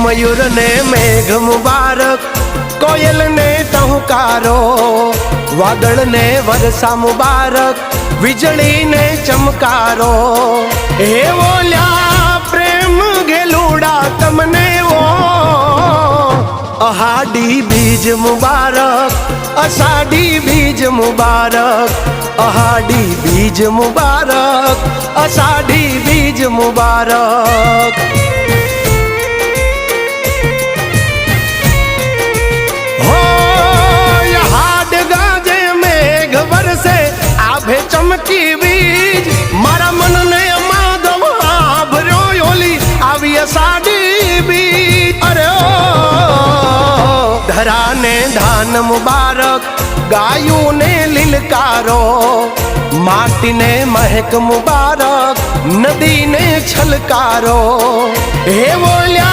मयूर ने मेघ मुबारक, कोयल ने टहुकारो, वादळ ने वरसा मुबारक, વીજળી ने चमकारो। हे बोल्या प्रेम घेलूड़ा तमने वो, अहाडी बीज मुबारक, अषाढ़ी बीज मुबारक, अहाडी बीज मुबारक, अषाढ़ी बीज मुबारक। हो हाड गाजे मेघ बरसे, आभे चमकी बीज, मारा मन ने माधव आभर्यो योली आवी अषाढ़ी बीज। अरे ओ धरा ने धान मुबारक, गायों ने लिलकारो, माटी ने महक मुबारक, नदी ने छलकारो। हे बोल्या